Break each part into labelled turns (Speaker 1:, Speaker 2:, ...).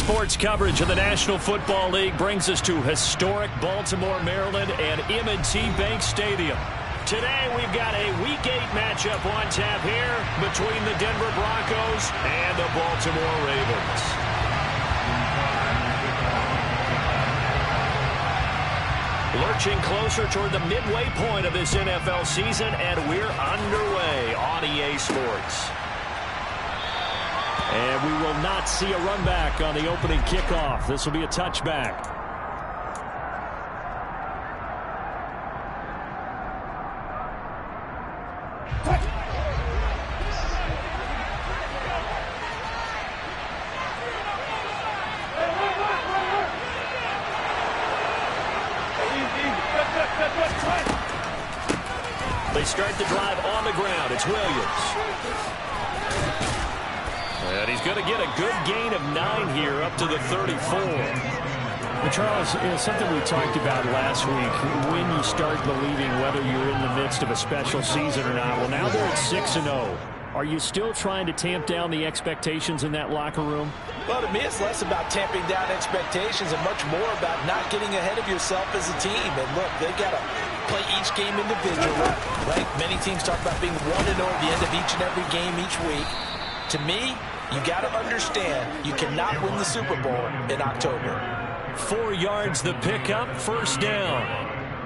Speaker 1: Sports coverage of the National Football League brings us to historic Baltimore, Maryland, and M&T Bank Stadium. Today, we've got a Week 8 matchup on tap here between the Denver Broncos and the Baltimore Ravens. Lurching closer toward the midway point of this NFL season, and we're underway on EA Sports. And we will not see a run back on the opening kickoff. This will be a touchback. They start the drive on the ground. It's Williams. And he's going to get a good gain of 9 here up to the 34.
Speaker 2: Well, Charles, something we talked about last week, when you start believing whether you're in the midst of a special season or not. Well, now they're at 6-0. Are you still trying to tamp down the expectations in that locker room?
Speaker 3: Well, to me, it's less about tamping down expectations and much more about not getting ahead of yourself as a team. And look, they got to play each game individually, right? Many teams talk about being 1-0 at the end of each and every game each week. To me, you got to understand you cannot win the Super Bowl in October.
Speaker 1: 4 yards the pickup, first down.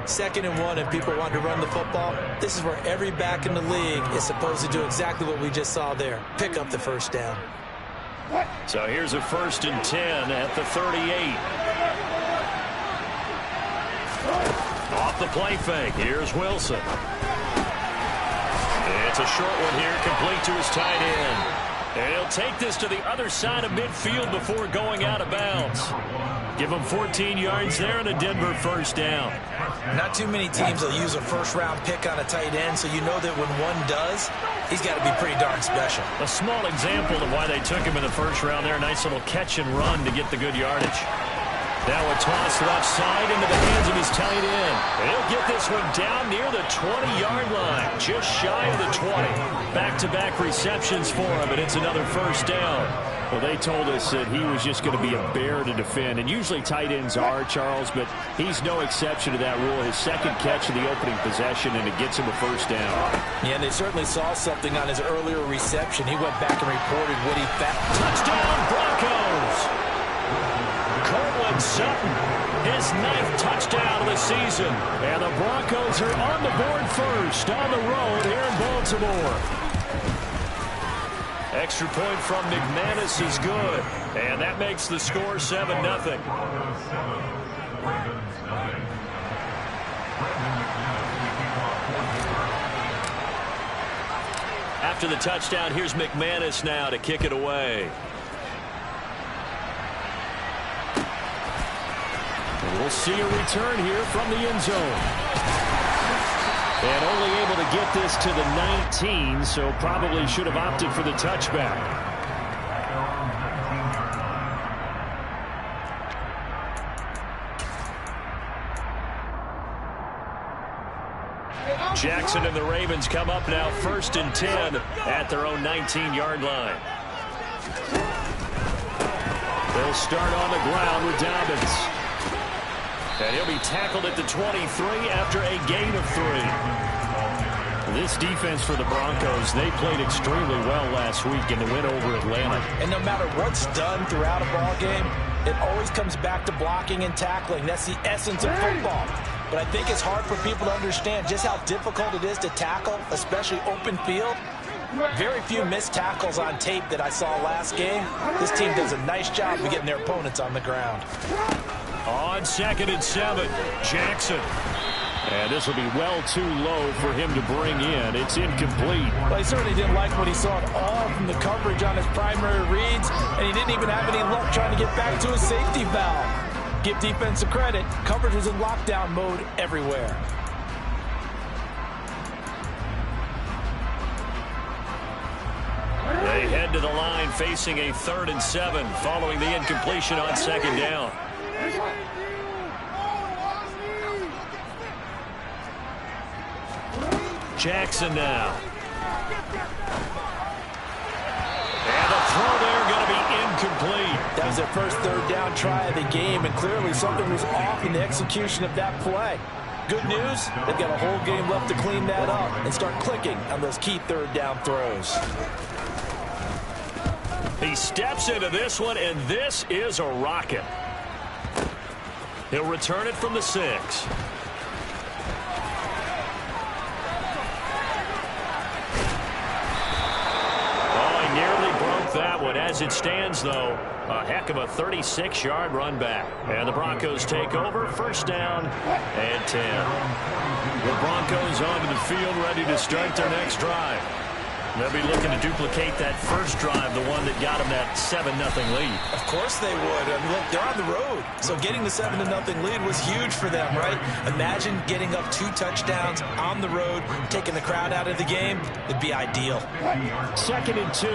Speaker 3: 2nd and 1, and people want to run the football. This is where every back in the league is supposed to do exactly what we just saw there. Pick up the first down.
Speaker 1: So here's a 1st and 10 at the 38. Off the play fake. Here's Wilson. It's a short one here, complete to his tight end. And he'll take this to the other side of midfield before going out of bounds. Give him 14 yards there and a Denver first down.
Speaker 3: Not too many teams will use a first-round pick on a tight end, so you know that when one does, he's got to be pretty darn special.
Speaker 1: A small example of why they took him in the first round there. Nice little catch and run to get the good yardage. Now a toss left side into the hands of his tight end. And he'll get this one down near the 20-yard line, just shy of the 20. Back-to-back receptions for him, and it's another first down. Well, they told us that he was just going to be a bear to defend, and usually tight ends are, Charles, but he's no exception to that rule. His 2nd catch of the opening possession, and it gets him a first down.
Speaker 3: Yeah, and they certainly saw something on his earlier reception. He went back and reported what he found.
Speaker 1: Touchdown, Broncos! Cortland Sutton, his 9th touchdown of the season. And the Broncos are on the board first on the road here in Baltimore. Extra point from McManus is good. And that makes the score 7-0. After the touchdown, here's McManus now to kick it away. We'll see a return here from the end zone. And only able to get this to the 19, so probably should have opted for the touchback. Jackson and the Ravens come up now 1st and 10 at their own 19-yard line. They'll start on the ground with Dobbins. And he'll be tackled at the 23 after a gain of 3. This defense for the Broncos, they played extremely well last week in the win over Atlanta.
Speaker 3: And no matter what's done throughout a ball game, it always comes back to blocking and tackling. That's the essence of football. But I think it's hard for people to understand just how difficult it is to tackle, especially open field. Very few missed tackles on tape that I saw last game. This team does a nice job of getting their opponents on the ground.
Speaker 1: On 2nd and 7, Jackson. And this will be well too low for him to bring in. It's incomplete.
Speaker 3: Well, he certainly didn't like what he saw at all from the coverage on his primary reads, and he didn't even have any luck trying to get back to his safety valve. Give defensive credit. Coverage was in lockdown mode everywhere.
Speaker 1: They head to the line facing a 3rd and 7 following the incompletion on 2nd down. Jackson now. And the throw there going to be incomplete.
Speaker 3: That was was their first third down try of the game, and clearly something was off in the execution of that play. Good news, they've got a whole game left to clean that up and start clicking on those key third down throws.
Speaker 1: He steps into this one, and this is a rocket. He'll return it from the 6. That one. As it stands, though, a heck of a 36-yard run back. And the Broncos take over. First down and 10. The Broncos onto the field, ready to start their next drive. They'll be looking to duplicate that first drive, the one that got them that 7-0 lead.
Speaker 3: Of course they would. I mean, look, they're on the road. So getting the 7-0 lead was huge for them, right? Imagine getting up 2 touchdowns on the road, taking the crowd out of the game. It'd be ideal.
Speaker 2: 2nd and 2.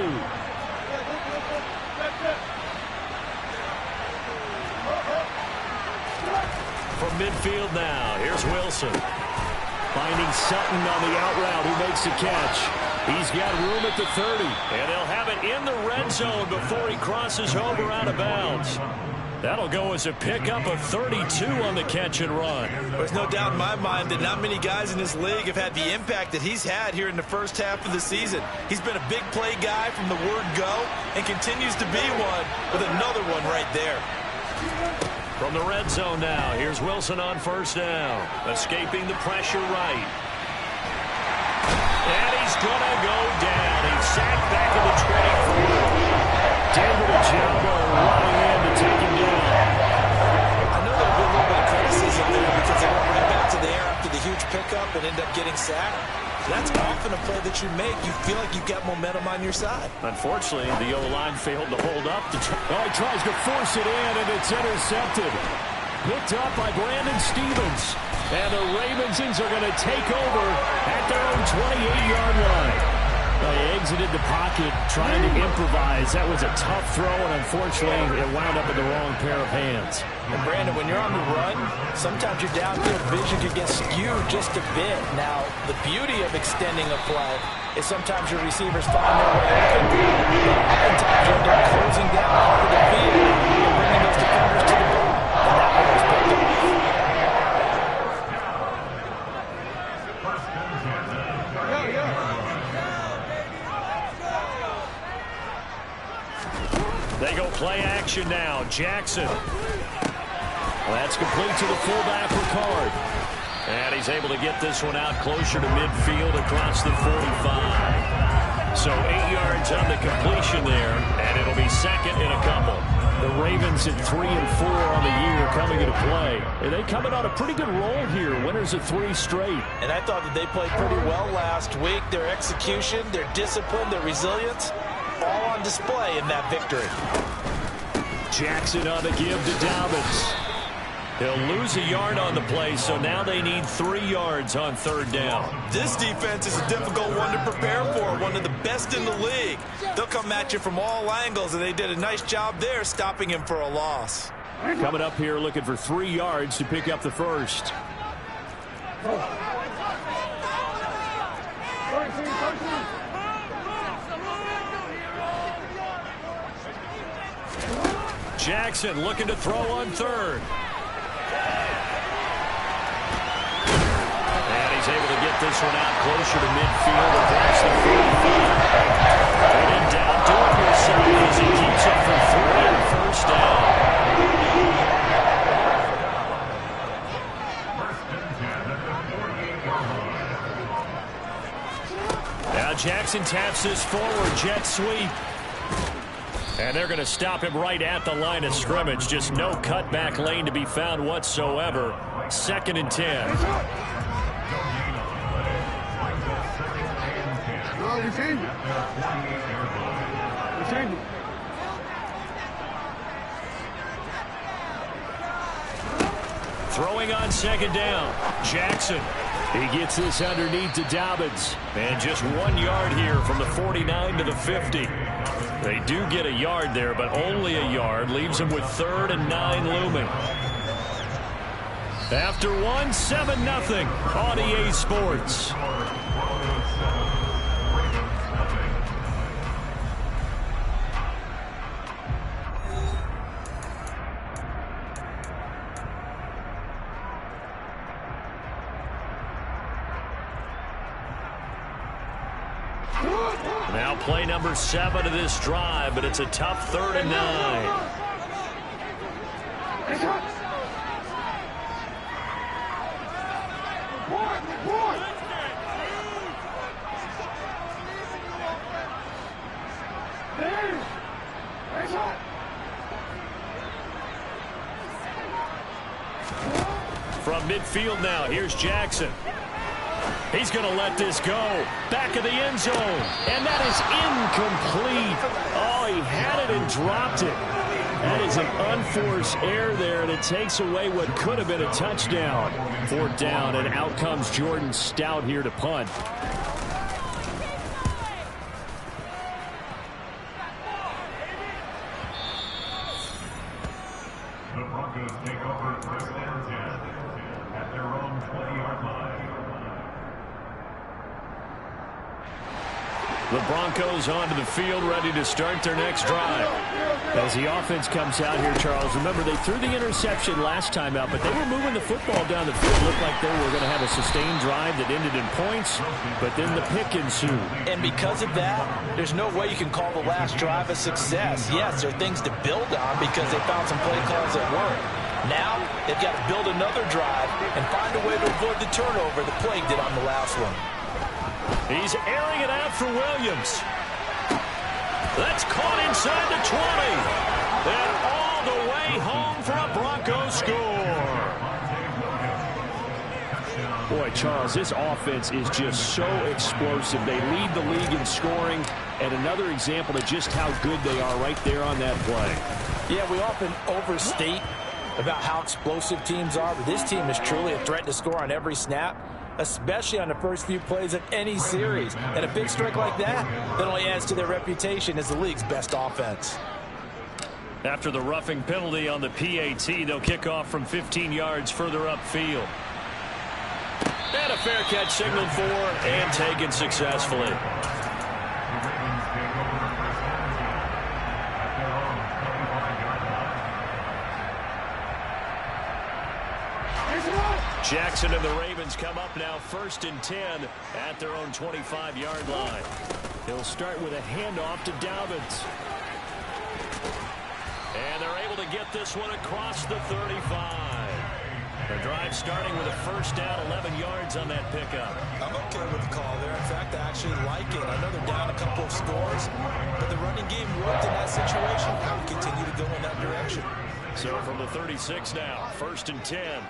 Speaker 1: From midfield now, here's Wilson.
Speaker 2: Finding Sutton on the out route, who makes the catch. He's got room at the 30.
Speaker 1: And they'll have it in the red zone before he crosses over out of bounds. That'll go as a pickup of 32 on the catch and run.
Speaker 3: There's no doubt in my mind that not many guys in this league have had the impact that he's had here in the first half of the season. He's been a big play guy from the word go and continues to be one with another one right there.
Speaker 1: From the red zone now, here's Wilson on first down. Escaping the pressure right. And he's going to go down. He's sacked back in the 24.
Speaker 2: David Ojabo running in to take him down.
Speaker 3: I know there'll be a little bit of criticism there because they went right back to the air after the huge pickup and end up getting sacked. That's often a play that you make. You feel like you've got momentum on your side.
Speaker 1: Unfortunately, the O-line failed to hold up.
Speaker 2: He tries to force it in, and it's intercepted. Picked up by Brandon Stevens. And the Ravensons are going to take over at their own 28-yard line. They exited the pocket trying to improvise. That was a tough throw, and unfortunately, it wound up in the wrong pair of hands.
Speaker 3: And Brandon, when you're on the run, sometimes your downfield vision can get skewed just a bit. Now, the beauty of extending a play is sometimes your receivers find their way open. Oftentimes, you end up closing down part of the field and bringing those defenders to the ball. And that one was picked up.
Speaker 1: They go play action now. Jackson. That's complete to the fullback, Ricard. And he's able to get this one out closer to midfield across the 45. So 8 yards on the completion there, and it'll be second in a couple.
Speaker 2: The Ravens at 3-4 on the year coming into play. And they coming on a pretty good roll here. Winners of 3 straight.
Speaker 3: And I thought that they played pretty well last week. Their execution, their discipline, their resilience, all on display in that victory.
Speaker 2: Jackson on the give to Dobbins.
Speaker 1: They'll lose a yard on the play, so now they need 3 yards on third down.
Speaker 3: This defense is a difficult one to prepare for, one of the best in the league. They'll come at you from all angles, and they did a nice job there stopping him for a loss.
Speaker 2: Coming up here looking for 3 yards to pick up the first.
Speaker 1: Jackson looking to throw on third. And he's able to get this one out closer to midfield across the 45. Putting down, do it yourself as he keeps it for 3 and first down. Now Jackson taps this forward, jet sweep. And they're going to stop him right at the line of scrimmage. Just no cutback lane to be found whatsoever. 2nd and 10. Throwing on 2nd down. Jackson.
Speaker 2: He gets this underneath to Dobbins.
Speaker 1: And just 1 yard here from the 49 to the 50. They do get a yard there, but only a yard. Leaves them with 3rd and 9 looming. After 7-0 on EA Sports. Now play number 7 of this drive, but it's a tough 3rd and 9. From midfield now, here's Jackson. He's going to let this go. Back of the end zone. And that is incomplete. Oh, he had it and dropped it. That is an unforced error there, and it takes away what could have been a touchdown. 4th down, and out comes Jordan Stout here to punt.
Speaker 4: The Broncos take over 1st and 10 at their own 20-yard line.
Speaker 1: The Broncos onto the field, ready to start their next drive.
Speaker 2: As the offense comes out here, Charles, remember they threw the interception last time out, but they were moving the football down the field. Looked like they were going to have a sustained drive that ended in points, but then the pick ensued.
Speaker 3: And because of that, there's no way you can call the last drive a success. Yes, there are things to build on because they found some play calls that work. Now, they've got to build another drive and find a way to avoid the turnover the play did on the last one.
Speaker 1: He's airing it out for Williams. That's caught inside the 20. And all the way home for a Broncos score.
Speaker 2: Boy, Charles, this offense is just so explosive. They lead the league in scoring, and another example of just how good they are right there on that play.
Speaker 3: Yeah, we often overstate about how explosive teams are, but this team is truly a threat to score on every snap, especially on the first few plays of any series. And a big strike like that only adds to their reputation as the league's best offense.
Speaker 1: After the roughing penalty on the PAT, they'll kick off from 15 yards further upfield. And a fair catch signaled for and taken successfully. Jackson and the Ravens come up now 1st and 10 at their own 25-yard line.
Speaker 2: He'll start with a handoff to Dobbins.
Speaker 1: And they're able to get this one across the 35. The drive starting with a 1st down, 11 yards on that pickup.
Speaker 3: I'm okay with the call there. In fact, I actually like it. I know they're down a couple of scores, but the running game worked in that situation. I would continue to go in that direction.
Speaker 1: So from the 36 now, 1st and 10.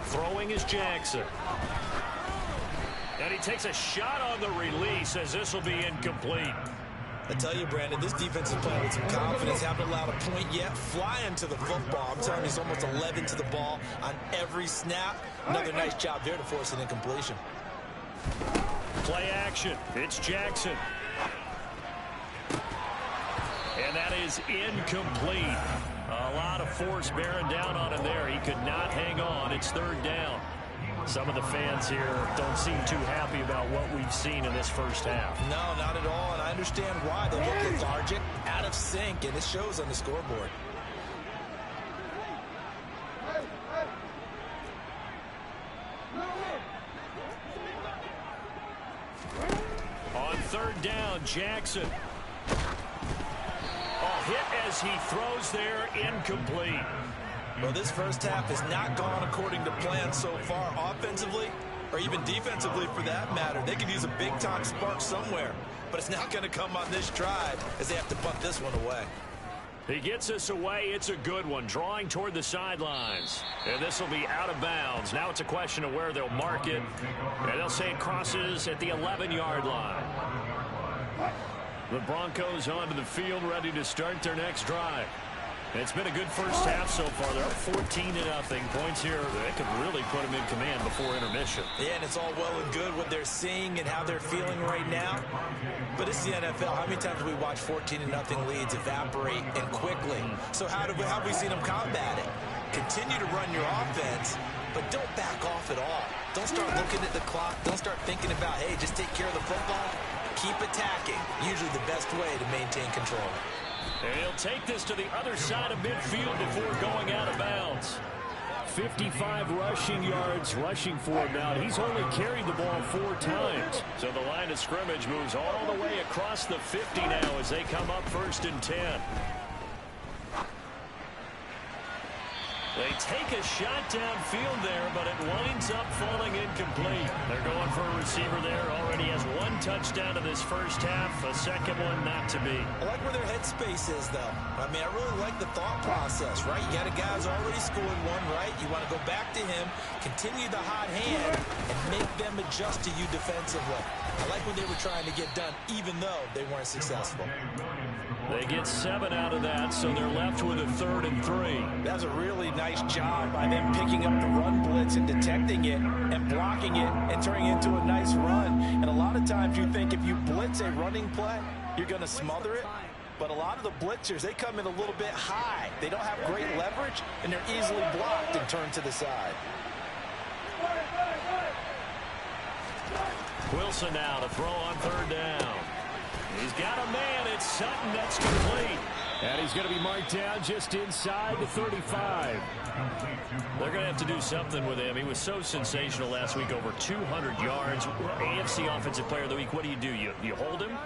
Speaker 1: Throwing is Jackson. And he takes a shot on the release as this will be incomplete.
Speaker 3: I tell you, Brandon, this defense is playing with some confidence. Haven't allowed a point yet. Flying to the football. I'm telling you, he's almost 11 to the ball on every snap. Another nice job there to force an incompletion.
Speaker 1: Play action. It's Jackson. And that is incomplete. A lot of force bearing down on him there. He could not hang on. It's 3rd down. Some of the fans here don't seem too happy about what we've seen in this first half.
Speaker 3: No, not at all. And I understand why. They look lethargic, out of sync, and it shows on the scoreboard.
Speaker 1: On 3rd down, Jackson. A hit as he throws there, incomplete.
Speaker 3: Well, this first half has not gone according to plan so far offensively, or even defensively for that matter. They could use a big-time spark somewhere, but it's not going to come on this drive as they have to punt this one away.
Speaker 1: He gets us away. It's a good one, drawing toward the sidelines. And this will be out of bounds. Now it's a question of where they'll mark it. And they'll say it crosses at the 11-yard line. The Broncos onto the field, ready to start their next drive. It's been a good first half so far. They're up 14-0. Points here that could really put them in command before intermission.
Speaker 3: Yeah, and it's all well and good what they're seeing and how they're feeling right now. But it's the NFL. How many times have we watched 14-0 leads evaporate and quickly? So how have we seen them combat it? Continue to run your offense, but don't back off at all. Don't start looking at the clock. Don't start thinking about, hey, just take care of the football. Keep attacking. Usually the best way to maintain control.
Speaker 1: And he'll take this to the other side of midfield before going out of bounds.
Speaker 2: 55 rushing yards rushing for him now. He's only carried the ball 4 times.
Speaker 1: So the line of scrimmage moves all the way across the 50 now as they come up 1st and 10. They take a shot downfield there, but it winds up falling incomplete. They're going for a receiver there. Already has 1 touchdown in this first half. A second one not to be.
Speaker 3: I like where their headspace is, though. I mean, I really like the thought process, right? You got a guy who's already scored 1, right? You want to go back to him, continue the hot hand, and make them adjust to you defensively. I like what they were trying to get done, even though they weren't successful.
Speaker 1: They get 7 out of that, so they're left with a 3rd and 3.
Speaker 3: That's a really nice job by them picking up the run blitz and detecting it and blocking it and turning it into a nice run. And a lot of times you think if you blitz a running play, you're going to smother it. But a lot of the blitzers, they come in a little bit high. They don't have great leverage, and they're easily blocked and turned to the side.
Speaker 1: Wilson now to throw on 3rd down. He's got a man. It's Sutton. That's complete.
Speaker 2: And he's going to be marked down just inside the 35.
Speaker 1: They're going to have to do something with him. He was so sensational last week, over 200 yards. AFC Offensive Player of the Week. What do? You hold him?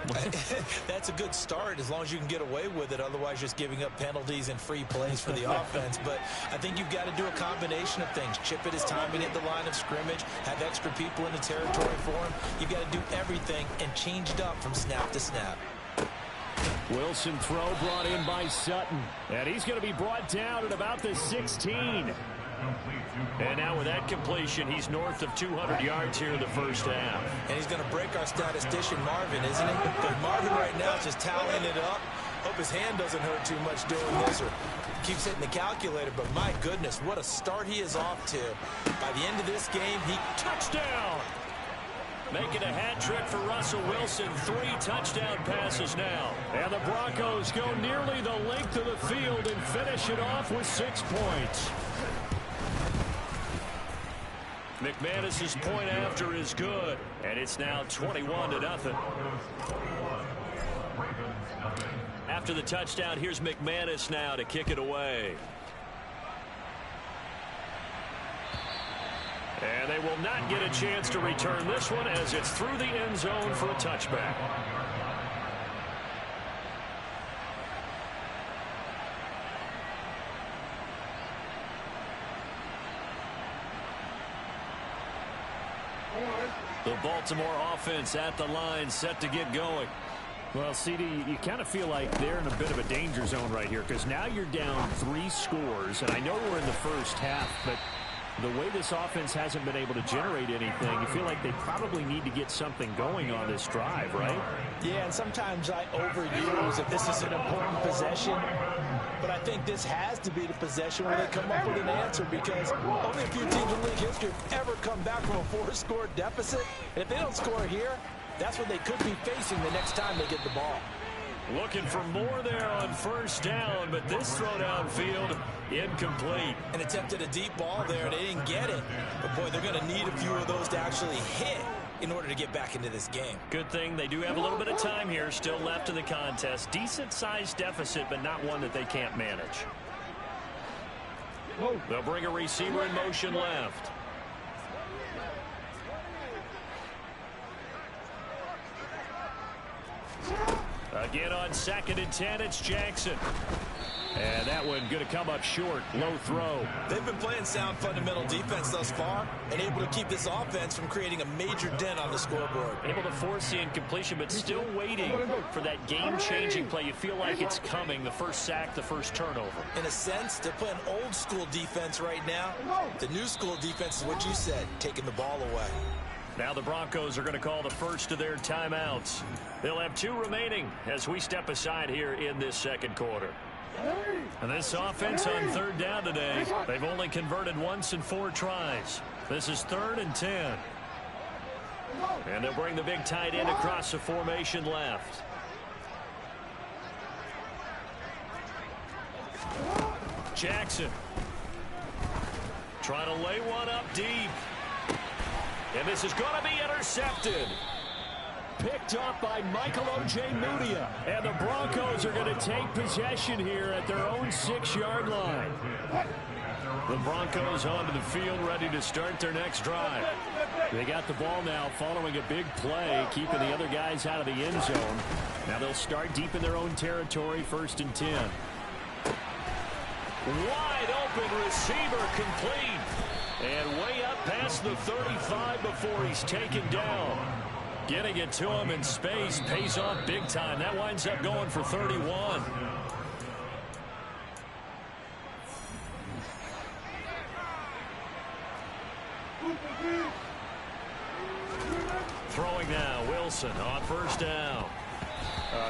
Speaker 3: That's a good start as long as you can get away with it. Otherwise, just giving up penalties and free plays for the offense. But I think you've got to do a combination of things. Chip it his timing at the line of scrimmage. Have extra people in the territory for him. You've got to do everything and change it up from snap to snap.
Speaker 2: Wilson throw brought in by Sutton. And he's going to be brought down at about the 16.
Speaker 1: And now with that completion, he's north of 200 yards here in the first half.
Speaker 3: And he's going to break our statistician, Marvin, isn't he? But Marvin right now is just tallying it up. Hope his hand doesn't hurt too much doing this or keeps hitting the calculator. But my goodness, what a start he is off to. By the end of this game, he touchdown.
Speaker 1: Making a hat trick for Russell Wilson. 3 touchdown passes now.
Speaker 2: And the Broncos go nearly the length of the field and finish it off with 6 points.
Speaker 1: McManus's point after is good. And it's now 21-0. After the touchdown, here's McManus now to kick it away. And they will not get a chance to return this one as it's through the end zone for a touchback. The Baltimore offense at the line, set to get going.
Speaker 2: Well, CD, you kind of feel like they're in a bit of a danger zone right here because now you're down 3 scores, and I know we're in the first half, but the way this offense hasn't been able to generate anything, you feel like they probably need to get something going on this drive, right?
Speaker 3: Yeah, and sometimes I overuse if this is an important possession. But I think this has to be the possession where they come up with an answer because only a few teams in league history have ever come back from a 4-score deficit. And if they don't score here, that's what they could be facing the next time they get the ball.
Speaker 1: Looking for more there on 1st down, but this throw downfield incomplete.
Speaker 3: And attempted a deep ball there, and they didn't get it. But, boy, they're going to need a few of those to actually hit in order to get back into this game.
Speaker 1: Good thing they do have a little bit of time here still left in the contest. Decent-sized deficit, but not one that they can't manage. They'll bring a receiver in motion left. Again on 2nd and 10, it's Jackson.
Speaker 2: And that one going to come up short. Low throw.
Speaker 3: They've been playing sound fundamental defense thus far and able to keep this offense from creating a major dent on the scoreboard.
Speaker 1: Able to force the incompletion, but still waiting for that game-changing play. You feel like it's coming, the first sack, the first turnover.
Speaker 3: In a sense, they're playing old-school defense right now. The new-school defense is what you said, taking the ball away.
Speaker 1: Now the Broncos are going to call the first of their timeouts. They'll have 2 remaining as we step aside here in this second quarter. And this offense on 3rd down today, they've only converted once in 4 tries. This is 3rd and 10. And they'll bring the big tight end across the formation left. Jackson trying to lay one up deep. And this is going to be intercepted.
Speaker 2: Picked up by Michael Ojemudia. And the Broncos are going to take possession here at their own 6-yard line.
Speaker 1: The Broncos onto the field, ready to start their next drive.
Speaker 2: They got the ball now following a big play, keeping the other guys out of the end zone. Now they'll start deep in their own territory, 1st and 10.
Speaker 1: Wide open receiver, complete. And way up past the 35 before he's taken down. Getting it to him in space pays off big time. That winds up going for 31. Throwing now, Wilson on 1st down.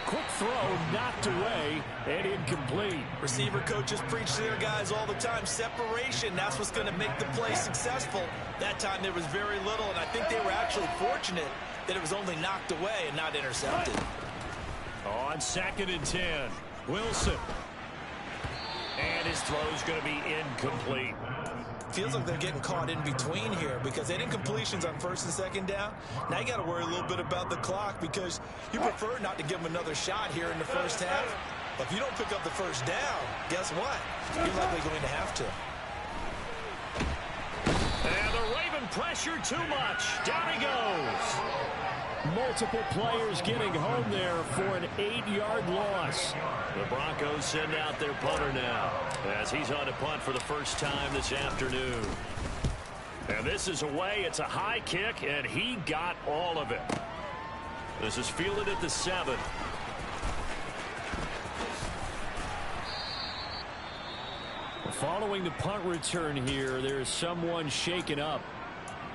Speaker 2: Quick throw, knocked away, and incomplete.
Speaker 3: Receiver coaches preach to their guys all the time. Separation, that's what's going to make the play successful. That time there was very little, and I think they were actually fortunate that it was only knocked away and not intercepted.
Speaker 1: On 2nd and 10, Wilson. And his throw's going to be incomplete.
Speaker 3: Feels like they're getting caught in between here because they did incompletions on 1st and 2nd down. Now you got to worry a little bit about the clock because you prefer not to give them another shot here in the 1st half. But if you don't pick up the 1st down, guess what? You're likely going to have to.
Speaker 1: And the Raven pressure too much. Down he goes.
Speaker 2: Multiple players getting home there for an 8-yard loss.
Speaker 1: The Broncos send out their punter now as he's on to punt for the first time this afternoon. And this is away. It's a high kick, and he got all of it. This is fielded at the 7.
Speaker 2: Following the punt return here, there is someone shaken up.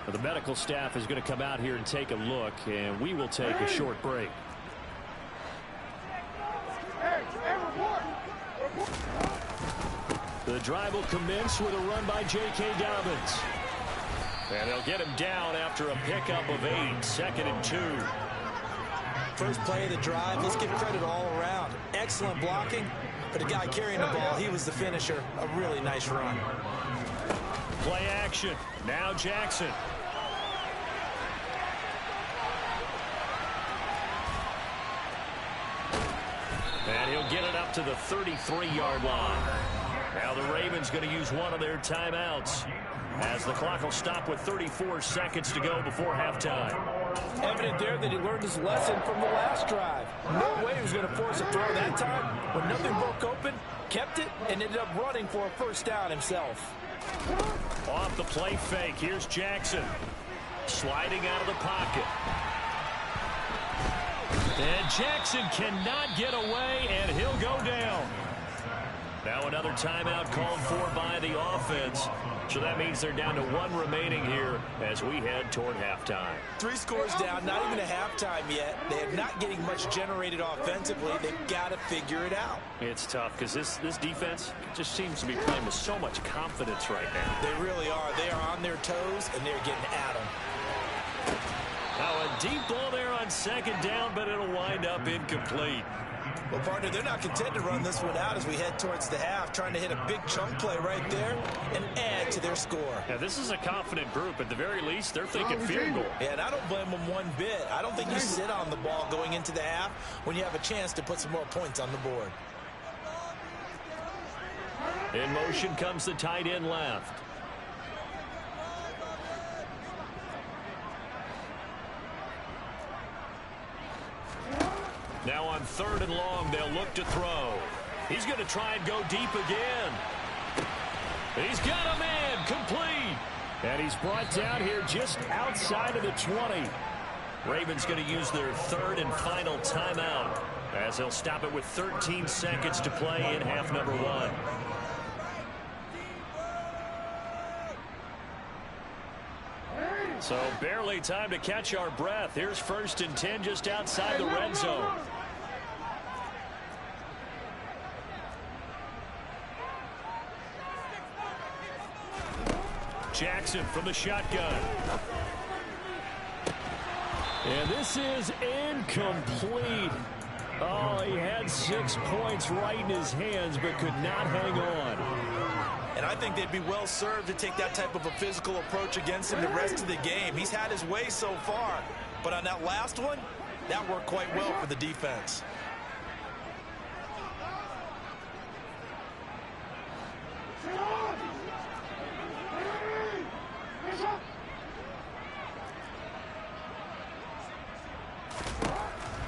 Speaker 2: The medical staff is going to come out here and take a look, and we will take a short break. The drive will commence with a run by J.K. Dobbins.
Speaker 1: And they'll get him down after a pickup of 8, 2nd and 2.
Speaker 3: First play of the drive, let's give credit all around. Excellent blocking, but the guy carrying the ball, he was the finisher. A really nice run.
Speaker 1: Play action. Now Jackson. And he'll get it up to the 33-yard line. Now the Ravens going to use one of their timeouts as the clock will stop with 34 seconds to go before halftime.
Speaker 3: Evident there that he learned his lesson from the last drive. No way he was going to force a throw that time. When nothing broke open, kept it, and ended up running for a 1st down himself.
Speaker 1: Off the play fake, here's Jackson. Sliding out of the pocket. And Jackson cannot get away, and he'll go down. Now another timeout called for by the offense. So that means they're down to 1 remaining here as we head toward halftime.
Speaker 3: 3 scores down, not even a halftime yet. They are not getting much generated offensively. They've got to figure it out.
Speaker 1: It's tough because this defense just seems to be playing with so much confidence right now.
Speaker 3: They really are. They are on their toes, and they're getting at them.
Speaker 1: Now a deep ball there on 2nd down, but it'll wind up incomplete.
Speaker 3: Well, partner, they're not content to run this one out as we head towards the half, trying to hit a big chunk play right there and add to their score.
Speaker 1: Yeah, this is a confident group. At the very least, they're thinking field goal.
Speaker 3: Yeah, and I don't blame them one bit. I don't think you sit on the ball going into the half when you have a chance to put some more points on the board.
Speaker 1: In motion comes the tight end left. Now on 3rd and long, they'll look to throw. He's going to try and go deep again. He's got a man, complete.
Speaker 2: And he's brought down here just outside of the 20.
Speaker 1: Ravens going to use their 3rd and final timeout as they'll stop it with 13 seconds to play in half number 1. So barely time to catch our breath. Here's 1st and 10 just outside the red zone. Jackson from the shotgun.
Speaker 2: And this is incomplete. Oh, he had 6 points right in his hands, but could not hang on.
Speaker 3: And I think they'd be well served to take that type of a physical approach against him the rest of the game. He's had his way so far, but on that last one, that worked quite well for the defense.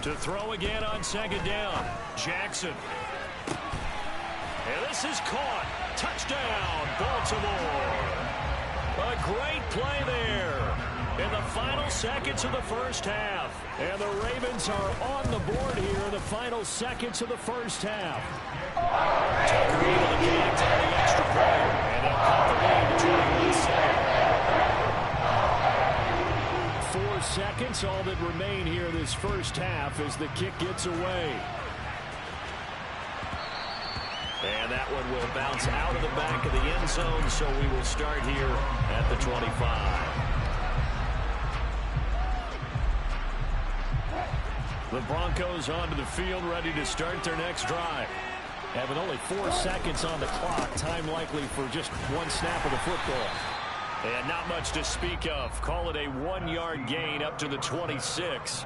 Speaker 1: To throw again on second down. Jackson. And this is caught. Touchdown, Baltimore. A great play there in the final seconds of the first half. And the Ravens are on the board here in the final seconds of the first half. Tucker able to connect on the extra point. And they'll cut the lead to 21-7. 4 seconds, all that remain here this first half as the kick gets away. And that one will bounce out of the back of the end zone, so we will start here at the 25. The Broncos onto the field, ready to start their next drive. Having only 4 seconds on the clock, time likely for just one snap of the football. And not much to speak of. Call it a 1-yard gain up to the 26.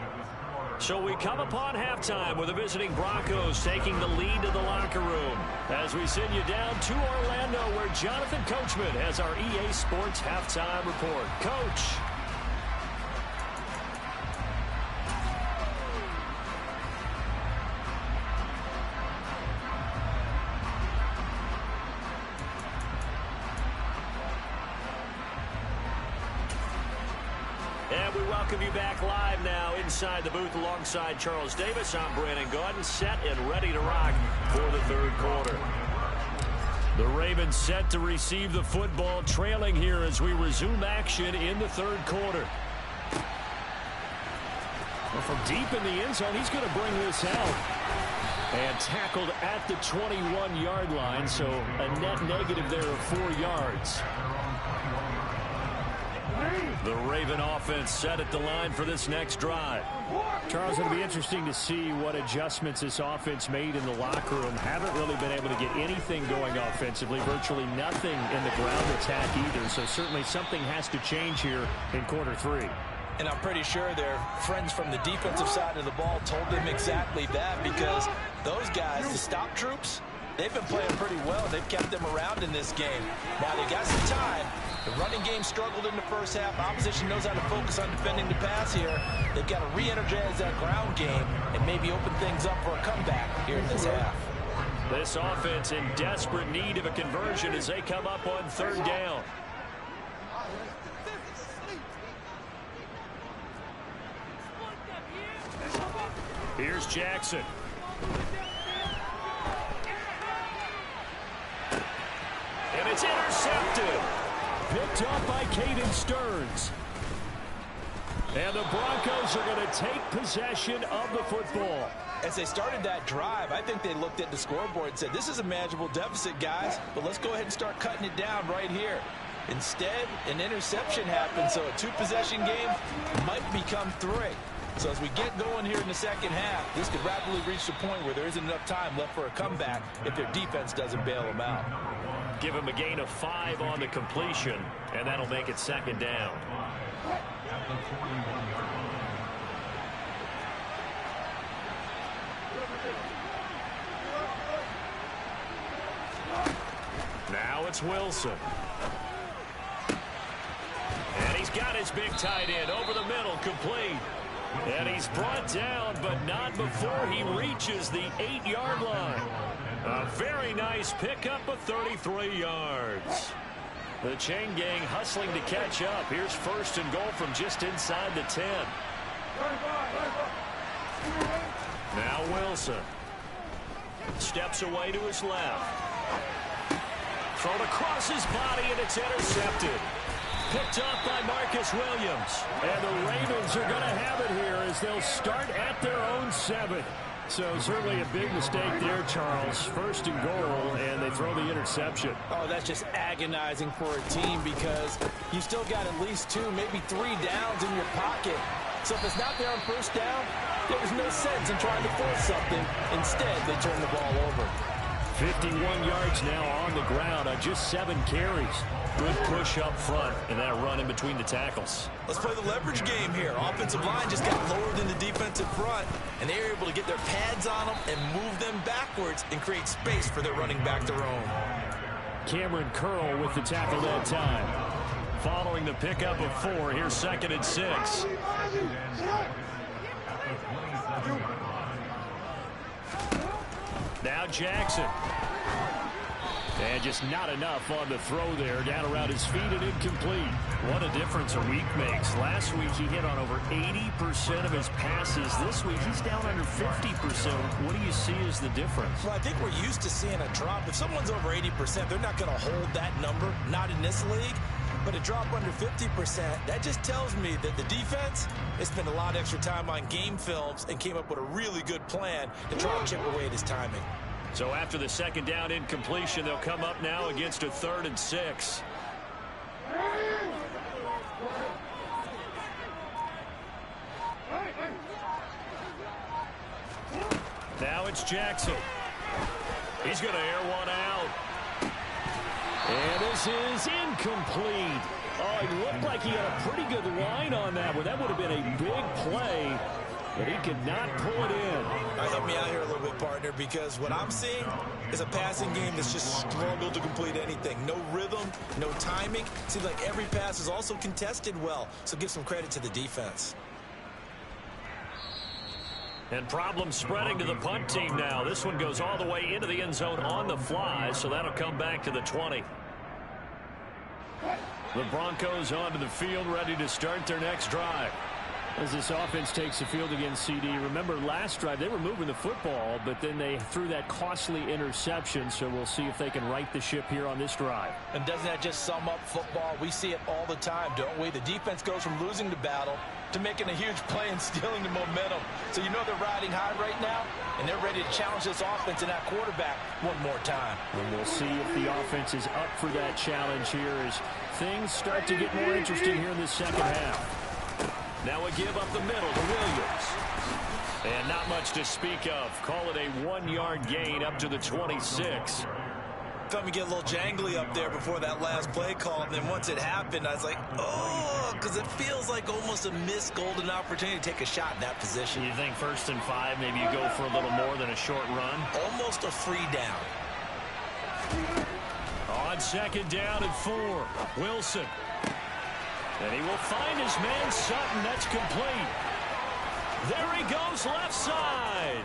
Speaker 1: So we come upon halftime with the visiting Broncos taking the lead to the locker room as we send you down to Orlando where Jonathan Coachman has our EA Sports halftime report. Coach. And we welcome you back live now inside the booth alongside Charles Davis. I'm Brandon Gaudin, set and ready to rock for the third quarter. The Ravens set to receive the football, trailing here as we resume action in the third quarter. Well, from deep in the end zone, he's going to bring this out. And tackled at the 21-yard line, so a net negative there of 4 yards. The Raven offense set at the line for this next drive.
Speaker 2: Charles, it'll be interesting to see what adjustments this offense made in the locker room. Haven't really been able to get anything going offensively. Virtually nothing in the ground attack either. So certainly something has to change here in quarter 3.
Speaker 3: And I'm pretty sure their friends from the defensive side of the ball told them exactly that, because those guys, the stop troops, they've been playing pretty well. They've kept them around in this game. Now they got some time. The running game struggled in the first half. Opposition knows how to focus on defending the pass here. They've got to re-energize that ground game and maybe open things up for a comeback here in this half.
Speaker 1: This offense in desperate need of a conversion as they come up on third down. Here's Jackson. And it's intercepted. Picked up by Caden Stearns. And the Broncos are going to take possession of the football.
Speaker 3: As they started that drive, I think they looked at the scoreboard and said, this is a manageable deficit, guys, but let's go ahead and start cutting it down right here. Instead, an interception happened, so a 2-possession game might become 3. So as we get going here in the second half, this could rapidly reach the point where there isn't enough time left for a comeback if their defense doesn't bail them out.
Speaker 1: Give him a gain of 5 on the completion, and that'll make it second down. Now it's Wilson. And he's got his big tight end over the middle, complete. And he's brought down, but not before he reaches the 8-yard line. A very nice pickup of 33 yards. The chain gang hustling to catch up. Here's first and goal from just inside the 10. Now Wilson. Steps away to his left. Thrown across his body, and it's intercepted. Picked up by Marcus Williams.
Speaker 2: And the Ravens are going to have it here as they'll start at their own 7. So certainly a big mistake there, Charles. First and goal, and they throw the interception.
Speaker 3: Oh, that's just agonizing for a team because you still got at least 2, maybe 3 downs in your pocket. So if it's not there on first down, there was no sense in trying to force something. Instead, they turn the ball over.
Speaker 2: 51 yards now on the ground on just 7 carries.
Speaker 1: Good push up front and that run in between the tackles.
Speaker 3: Let's play the leverage game here. Offensive line just got lower than the defensive front, and they were able to get their pads on them and move them backwards and create space for their running back to roam.
Speaker 2: Cameron Curl with the tackle that time.
Speaker 1: Following the pickup of 4, here's second and 6.
Speaker 2: Now Jackson. And just not enough on the throw there. Down around his feet and incomplete.
Speaker 1: What a difference a week makes. Last week he hit on over 80% of his passes. This week he's down under 50%. What do you see as the difference?
Speaker 3: Well, I think we're used to seeing a drop. If someone's over 80%, they're not going to hold that number. Not in this league. But a drop under 50%, that just tells me that the defense has spent a lot of extra time on game films and came up with a really good plan to try and chip away at his timing.
Speaker 1: So after the second down incompletion, they'll come up now against a 3rd and 6. Now it's Jackson. He's going to air one out.
Speaker 2: And this is incomplete. Oh, it looked like he had a pretty good line on that one. That would have been a big play, but he could not pull it in.
Speaker 3: Help me out here a little bit, partner, because what I'm seeing is a passing game that's just struggled to complete anything. No rhythm, no timing. Seems like every pass is also contested well, so give some credit to the defense.
Speaker 1: And problems spreading to the punt team now. This one goes all the way into the end zone on the fly, so that'll come back to the 20. The Broncos onto the field, ready to start their next drive.
Speaker 2: As this offense takes the field against CD, remember last drive they were moving the football, but then they threw that costly interception, so we'll see if they can right the ship here on this drive.
Speaker 3: And doesn't that just sum up football? We see it all the time, don't we? The defense goes from losing the battle to making a huge play and stealing the momentum. So you know they're riding high right now, and they're ready to challenge this offense and that quarterback one more time.
Speaker 2: And we'll see if the offense is up for that challenge here as things start to get more interesting here in the second half.
Speaker 1: Now a give up the middle to Williams. And not much to speak of. Call it a 1-yard gain up to the 26.
Speaker 3: Felt me get a little jangly up there before that last play call, and then once it happened, I was like, oh, because it feels like almost a missed golden opportunity to take a shot in that position.
Speaker 1: You think 1st and 5, maybe you go for a little more than a short run?
Speaker 3: Almost a free down.
Speaker 1: On 2nd down and 4, Wilson. And he will find his man Sutton. That's complete. There he goes left side.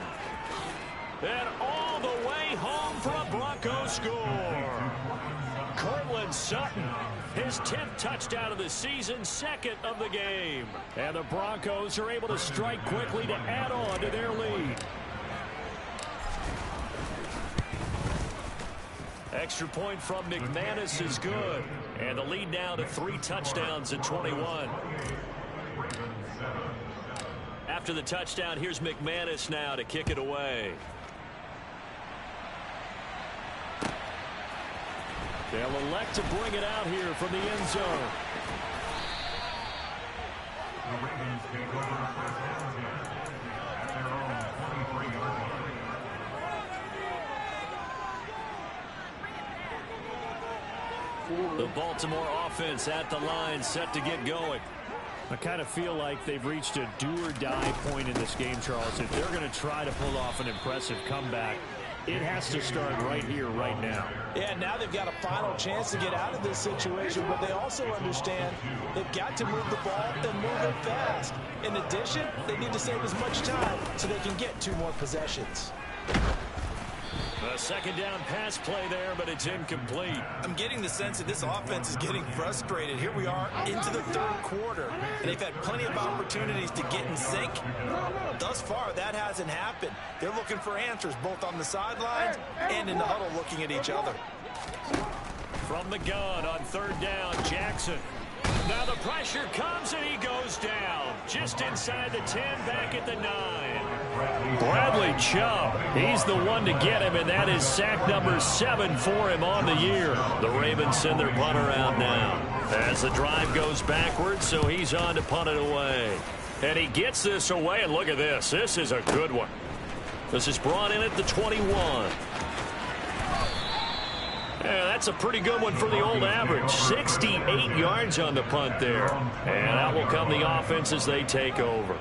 Speaker 1: And all the way home for a Broncos score. Cortland Sutton, his 10th touchdown of the season, 2nd of the game.
Speaker 2: And the Broncos are able to strike quickly to add on to their lead.
Speaker 1: Extra point from McManus is good. And the lead now to 3 touchdowns at 21. After the touchdown, here's McManus now to kick it away.
Speaker 2: They'll elect to bring it out here from the end zone.
Speaker 4: The Ravens take over first down at their own 23-yard line.
Speaker 1: The Baltimore offense at the line, set to get going.
Speaker 2: I kind of feel like they've reached a do-or-die point in this game, Charles. If they're going to try to pull off an impressive comeback, it has to start right here, right now.
Speaker 3: Yeah, now they've got a final chance to get out of this situation, but they also understand they've got to move the ball and move it fast. In addition, they need to save as much time so they can get 2 more possessions.
Speaker 1: A 2nd down pass play there, but it's incomplete.
Speaker 3: I'm getting the sense that this offense is getting frustrated. Here we are into the 3rd quarter, and they've had plenty of opportunities to get in sync. Thus far, that hasn't happened. They're looking for answers both on the sidelines and in the huddle looking at each other.
Speaker 1: From the gun on 3rd down, Jackson. Now the pressure comes and he goes down. Just inside the 10, back at the 9. Bradley Chubb, he's the one to get him, and that is sack number 7 for him on the year. The Ravens send their punter out now as the drive goes backwards, so he's on to punt it away. And he gets this away, and look at this. This is a good one. This is brought in at the 21. Yeah, that's a pretty good one for the old average. 68 yards on the punt there. And out will come the offense as they take over.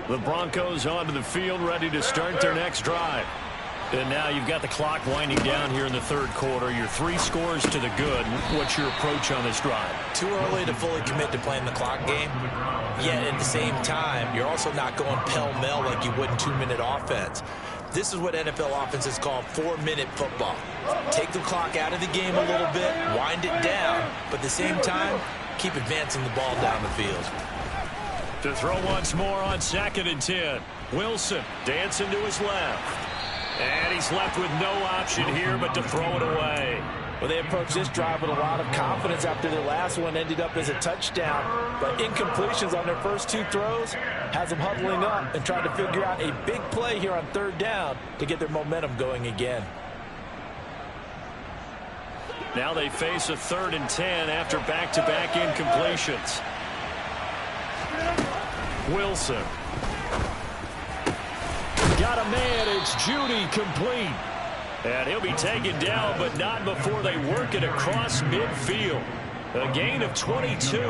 Speaker 1: The Broncos onto the field, ready to start their next drive. And now you've got the clock winding down here in the third quarter. Your 3 scores to the good. What's your approach on this drive?
Speaker 3: Too early to fully commit to playing the clock game. Yet at the same time, you're also not going pell-mell like you would in 2-minute offense. This is what NFL offenses call 4-minute football. Take the clock out of the game a little bit, wind it down, but at the same time, keep advancing the ball down the field.
Speaker 1: To throw once more on 2nd and 10. Wilson dancing to his left. And he's left with no option here but to throw it away.
Speaker 3: Well, they approached this drive with a lot of confidence after their last one ended up as a touchdown. But incompletions on their first 2 throws has them huddling up and trying to figure out a big play here on 3rd down to get their momentum going again.
Speaker 1: Now they face a 3rd and 10 after back-to-back incompletions. Wilson. Got a man. It's Judy, complete. And he'll be taken down, but not before they work it across midfield. A gain of 22.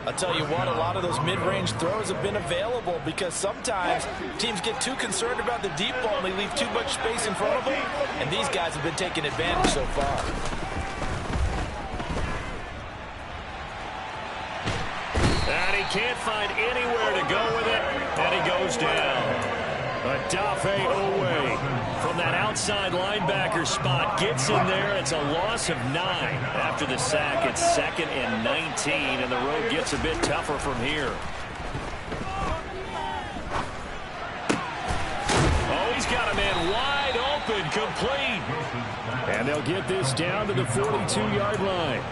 Speaker 3: I'll tell you what, a lot of those mid-range throws have been available because sometimes teams get too concerned about the deep ball and they leave too much space in front of them. And these guys have been taking advantage so far.
Speaker 1: And he can't find anywhere to go with it, and he goes down. Adafe Owe from that outside linebacker spot gets in there. It's a loss of 9 after the sack. It's 2nd and 19, and the road gets a bit tougher from here. Oh, he's got a man wide open, complete.
Speaker 2: And they'll get this down to the 42-yard line.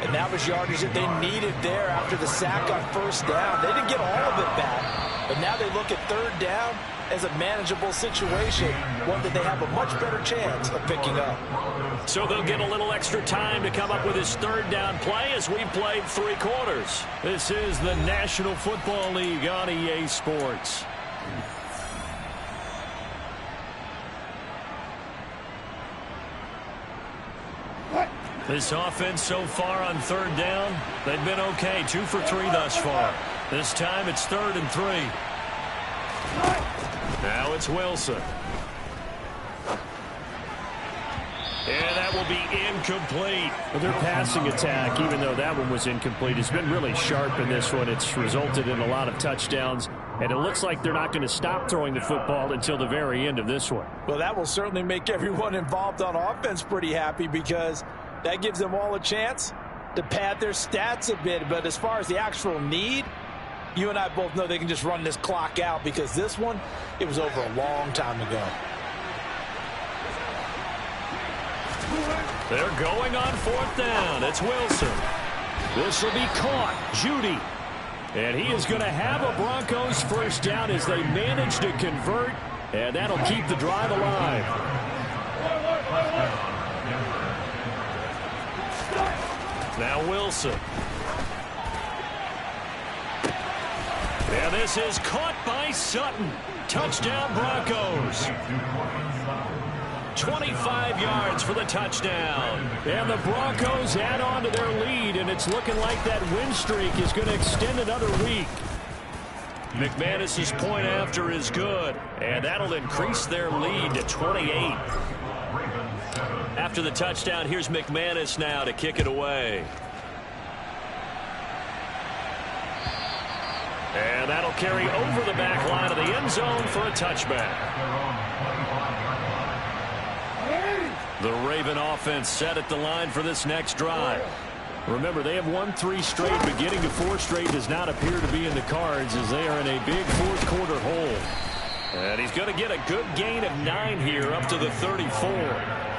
Speaker 3: And that was yardage that they needed there after the sack on 1st down. They didn't get all of it back, but now they look at 3rd down as a manageable situation, one that they have a much better chance of picking up.
Speaker 1: So they'll get a little extra time to come up with his 3rd down play as we played 3 quarters. This is the National Football League on EA Sports. This offense so far on 3rd down, they've been okay. 2 for 3 thus far. This time it's 3rd and 3. Now it's Wilson. And that will be incomplete.
Speaker 2: Well, their passing attack, even though that one was incomplete, has been really sharp in this one. It's resulted in a lot of touchdowns, and it looks like they're not going to stop throwing the football until the very end of this one.
Speaker 3: Well, that will certainly make everyone involved on offense pretty happy because that gives them all a chance to pad their stats a bit. But as far as the actual need, you and I both know they can just run this clock out because this one, it was over a long time ago.
Speaker 1: They're going on 4th down. It's Wilson.
Speaker 2: This will be caught. Judy.
Speaker 1: And he is going to have a Broncos 1st down as they manage to convert. And that'll keep the drive alive. Now Wilson. And this is caught by Sutton. Touchdown Broncos. 25 yards for the touchdown.
Speaker 2: And the Broncos add on to their lead, and it's looking like that win streak is going to extend another week.
Speaker 1: McManus's point after is good, and that'll increase their lead to 28. After the touchdown, here's McManus now to kick it away. And that'll carry over the back line of the end zone for a touchback. The Raven offense set at the line for this next drive.
Speaker 2: Remember, they have won 3 straight, but getting to 4 straight does not appear to be in the cards as they are in a big 4th quarter hole.
Speaker 1: And he's going to get a good gain of 9 here up to the 34.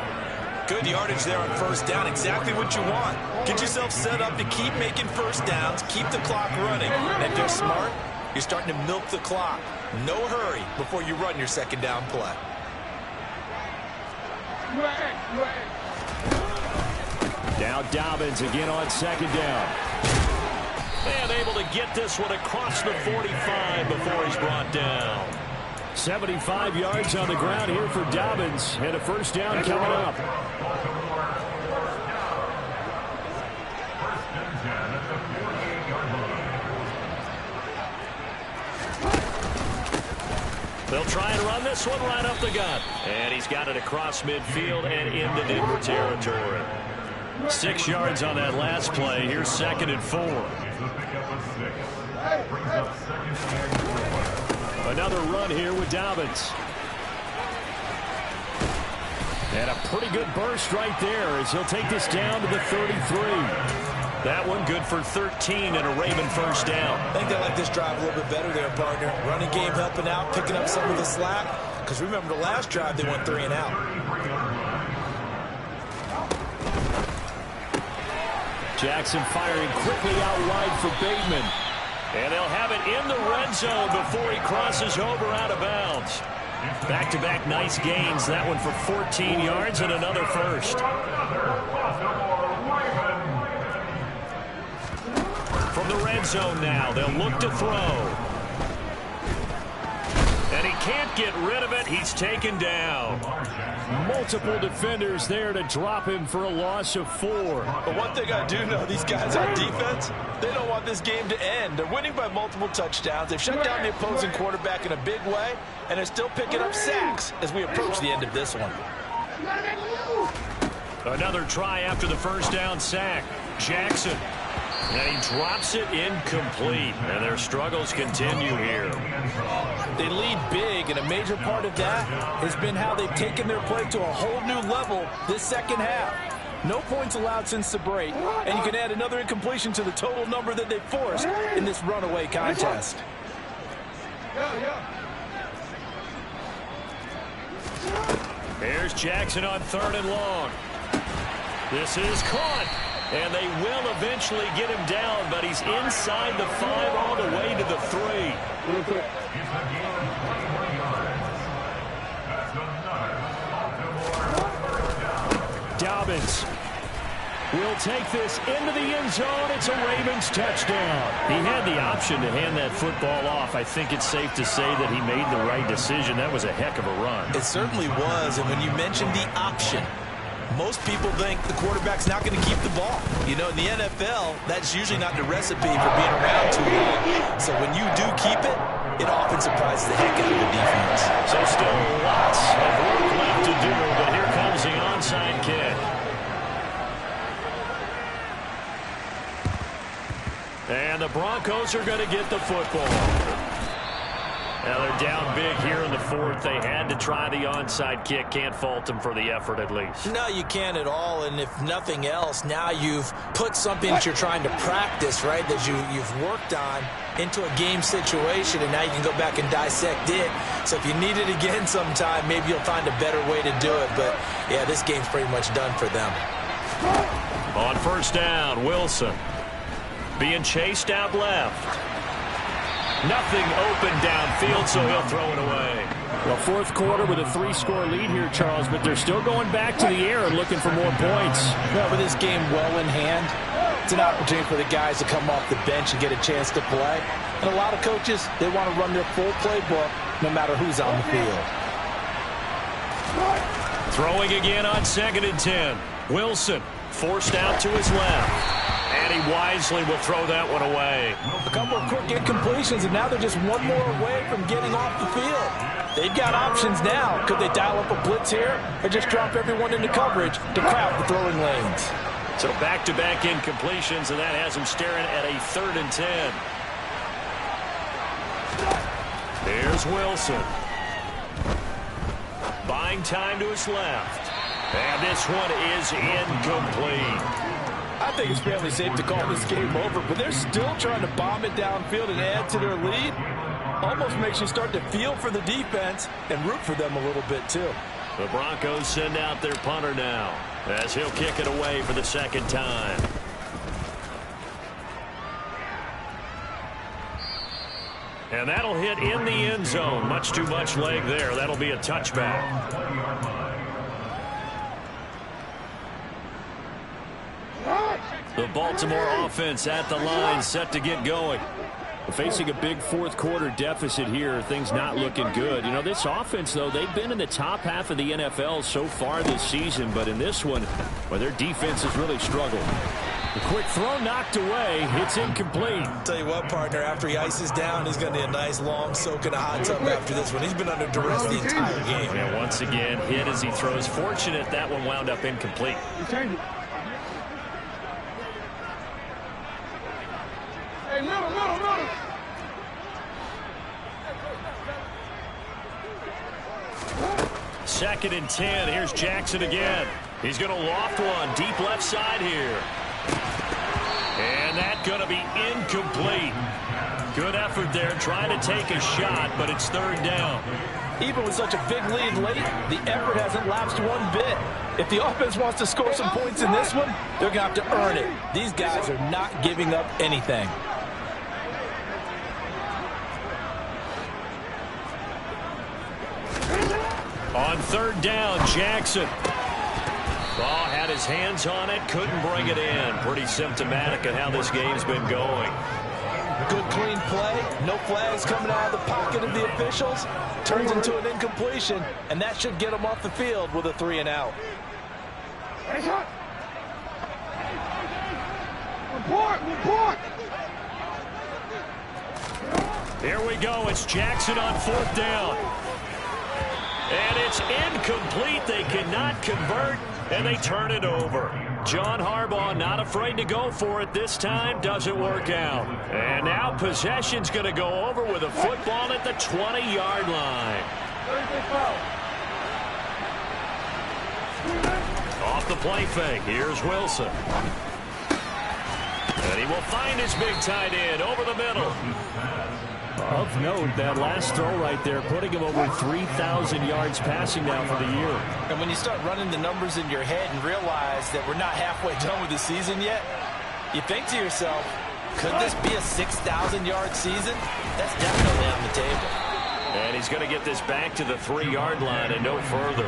Speaker 3: Good yardage there on 1st down. Exactly what you want. Get yourself set up to keep making 1st downs, keep the clock running. And if you're smart, you're starting to milk the clock. No hurry before you run your 2nd down play.
Speaker 2: Now Dobbins again on 2nd down.
Speaker 1: And able to get this one across the 45 before he's brought down.
Speaker 2: 75 yards on the ground here for Dobbins, and a 1st down coming up.
Speaker 1: They'll try and run this one right up the gut. And he's got it across midfield and into Denver territory. 6 yards on that last play. Here's 2nd and 4. Another run here with Dobbins. And a pretty good burst right there as he'll take this down to the 33. That one good for 13 and a Raven first down.
Speaker 3: I think they like this drive a little bit better there, partner. Running game helping out, picking up some of the slack. Because remember, the last drive they went 3 and out.
Speaker 2: Jackson firing quickly out wide for Bateman.
Speaker 1: And they'll have it in the red zone before he crosses over out of bounds. Back-to-back nice gains. That one for 14 yards and another first. From the red zone now, they'll look to throw. And he can't get rid of it. He's taken down.
Speaker 2: Multiple defenders there to drop him for a loss of 4.
Speaker 3: But one thing I do know, these guys on defense, they don't want this game to end. They're winning by multiple touchdowns. They've shut down the opposing quarterback in a big way, and they're still picking up sacks as we approach the end of this one.
Speaker 1: Another try after the first down sack. Jackson. And he drops it incomplete. And their struggles continue here.
Speaker 3: They lead big, and a major part of that has been how they've taken their play to a whole new level this second half. No points allowed since the break, and you can add another incompletion to the total number that they forced in this runaway contest.
Speaker 1: Here's Jackson on 3rd and long. This is caught. And they will eventually get him down, but he's inside the 5 all the way to the 3.
Speaker 2: Dobbins will take this into the end zone. It's a Ravens touchdown.
Speaker 1: He had the option to hand that football off. I think it's safe to say that he made the right decision. That was a heck of a run.
Speaker 3: It certainly was, and when you mentioned the option, most people think the quarterback's not going to keep the ball. You know, in the NFL, that's usually not the recipe for being around too long. So when you do keep it, it often surprises the heck out of the defense.
Speaker 1: So still lots of work left to do, but here comes the onside kick. And the Broncos are going to get the football. Now they're down big here in the 4th. They had to try the onside kick. Can't fault them for the effort at least.
Speaker 3: No, you can't at all. And if nothing else, now you've put something that you're trying to practice, right, that you've worked on into a game situation, and now you can go back and dissect it. So if you need it again sometime, maybe you'll find a better way to do it. But, yeah, this game's pretty much done for them.
Speaker 1: On first down, Wilson being chased out left. Nothing open downfield, so he'll throw it away.
Speaker 2: Well, 4th quarter with a 3-score lead here, Charles, but they're still going back to the air and looking for more points.
Speaker 3: Well, with this game well in hand, it's an opportunity for the guys to come off the bench and get a chance to play. And a lot of coaches, they want to run their full playbook no matter who's on the field.
Speaker 1: Throwing again on 2nd and 10. Wilson forced out to his left. And he wisely will throw that one away.
Speaker 3: A couple of quick incompletions, and now they're just one more away from getting off the field. They've got options now. Could they dial up a blitz here or just drop everyone into coverage to crowd the throwing lanes?
Speaker 1: So back-to-back incompletions, and that has him staring at a 3rd and 10. Here's Wilson. Buying time to his left. And this one is incomplete.
Speaker 3: I think it's fairly safe to call this game over, but they're still trying to bomb it downfield and add to their lead. Almost makes you start to feel for the defense and root for them a little bit, too.
Speaker 1: The Broncos send out their punter now as he'll kick it away for the 2nd time. And that'll hit in the end zone. Much too much leg there. That'll be a touchback. The Baltimore offense at the line, set to get going.
Speaker 2: Facing a big 4th quarter deficit here, things not looking good. You know, this offense, though, they've been in the top half of the NFL so far this season, but in this one, well, their defense has really struggled. The quick throw knocked away. It's incomplete.
Speaker 3: Tell you what, partner, after he ices down, he's going to need a nice long soak in a hot tub after this one. He's been under duress the entire game.
Speaker 1: Yeah, once again, hit as he throws. Fortunate that one wound up incomplete.
Speaker 5: Hey, middle.
Speaker 1: 2nd and 10. Here's Jackson again. He's going to loft one deep left side here. And that's going to be incomplete. Good effort there trying to take a shot, but it's 3rd down.
Speaker 3: Even with such a big lead late, the effort hasn't lapsed one bit. If the offense wants to score some points in this one, they're going to have to earn it. These guys are not giving up anything.
Speaker 1: On 3rd down, Jackson. Oh, had his hands on it, couldn't bring it in. Pretty symptomatic of how this game's been going.
Speaker 3: Good clean play, no flags coming out of the pocket of the officials. Turns into an incompletion, and that should get them off the field with a 3-and-out.
Speaker 5: Report!
Speaker 1: Here we go, it's Jackson on 4th down. And it's incomplete. They cannot convert, and they turn it over. John Harbaugh not afraid to go for it this time. Doesn't work out. And now possession's going to go over with a football at the 20-yard line. Off the play fake. Here's Wilson. And he will find his big tight end over the middle.
Speaker 2: Of note, that last throw right there, putting him over 3,000 yards passing now for the year.
Speaker 3: And when you start running the numbers in your head and realize that we're not halfway done with the season yet, you think to yourself, could this be a 6,000-yard season? That's definitely on the table.
Speaker 1: And he's going to get this back to the 3-yard line and no further.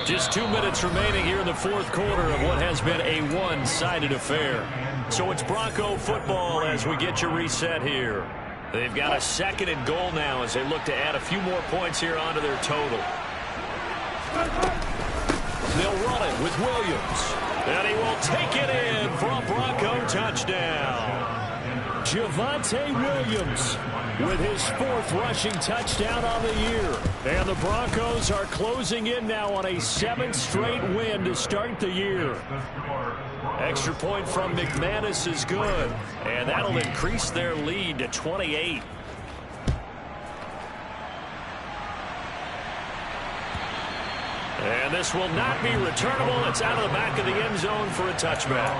Speaker 1: Just 2 minutes remaining here in the 4th quarter of what has been a one-sided affair. So it's Bronco football as we get you reset here. They've got a 2nd and goal now as they look to add a few more points here onto their total. They'll run it with Williams. And he will take it in for a Bronco touchdown.
Speaker 2: Javonte Williams with his 4th rushing touchdown on the year. And the Broncos are closing in now on a 7th straight win to start the year.
Speaker 1: Extra point from McManus is good. And that'll increase their lead to 28. And this will not be returnable. It's out of the back of the end zone for a touchback.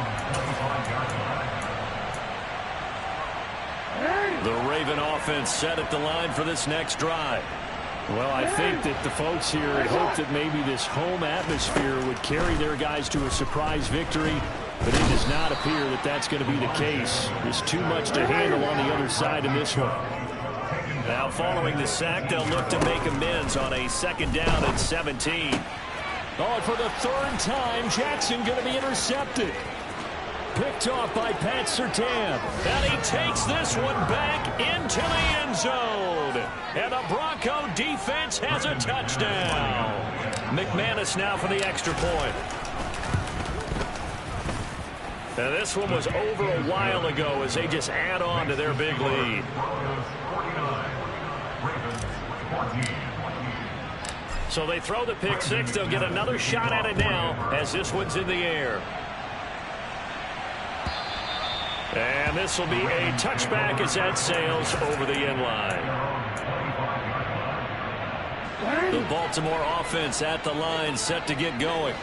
Speaker 1: The Raven offense set at the line for this next drive.
Speaker 2: Well, I think that the folks here had hoped that maybe this home atmosphere would carry their guys to a surprise victory, but it does not appear that that's going to be the case. There's too much to handle on the other side in this one.
Speaker 1: Now following the sack, they'll look to make amends on a 2nd down and 17.
Speaker 2: Oh, for the 3rd time, Jackson going to be intercepted. Picked off by Pat Surtain.
Speaker 1: And he takes this one back into the end zone. And the Bronco defense has a touchdown. McManus now for the extra point. And this one was over a while ago as they just add on to their big lead. So they throw the pick six. They'll get another shot at it now as this one's in the air. And this will be a touchback as that sails over the end line. The Baltimore offense at the line set to get going.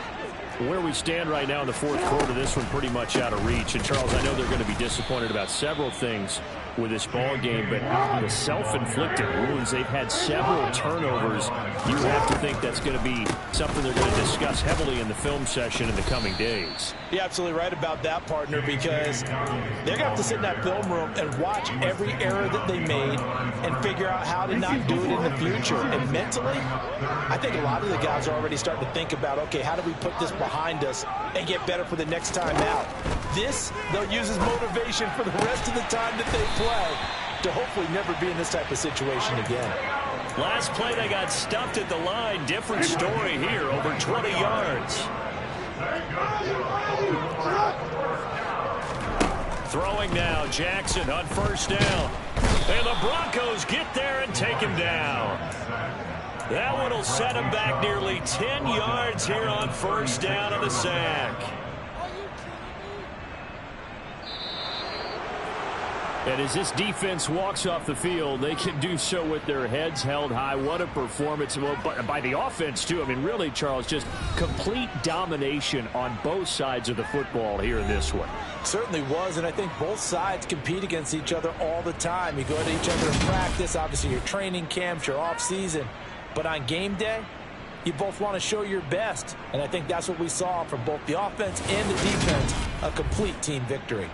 Speaker 2: Where we stand right now in the 4th quarter, this one pretty much out of reach. And, Charles, I know they're going to be disappointed about several things with this ball game, but the self-inflicted wounds, they've had several turnovers. You have to think that's going to be something they're going to discuss heavily in the film session in the coming days.
Speaker 3: You're absolutely right about that, partner, because they're going to have to sit in that film room and watch every error that they made and figure out how to not do it in the future. And mentally, I think a lot of the guys are already starting to think about, okay, how do we put this behind us and get better for the next time out? This, they'll use as motivation for the rest of the time that they play to hopefully never be in this type of situation again.
Speaker 1: Last play, they got stuffed at the line. Different story here, over 20 yards. Throwing now, Jackson on first down. And the Broncos get there and take him down. That one will set him back nearly 10 yards here on first down on the sack.
Speaker 2: And as this defense walks off the field, they can do so with their heads held high. What a performance by the offense, too. I mean, really, Charles, just complete domination on both sides of the football here in this one.
Speaker 3: Certainly was, and I think both sides compete against each other all the time. You go to each other in practice, obviously your training camps, your off-season. But on game day, you both want to show your best. And I think that's what we saw from both the offense and the defense, a complete team victory.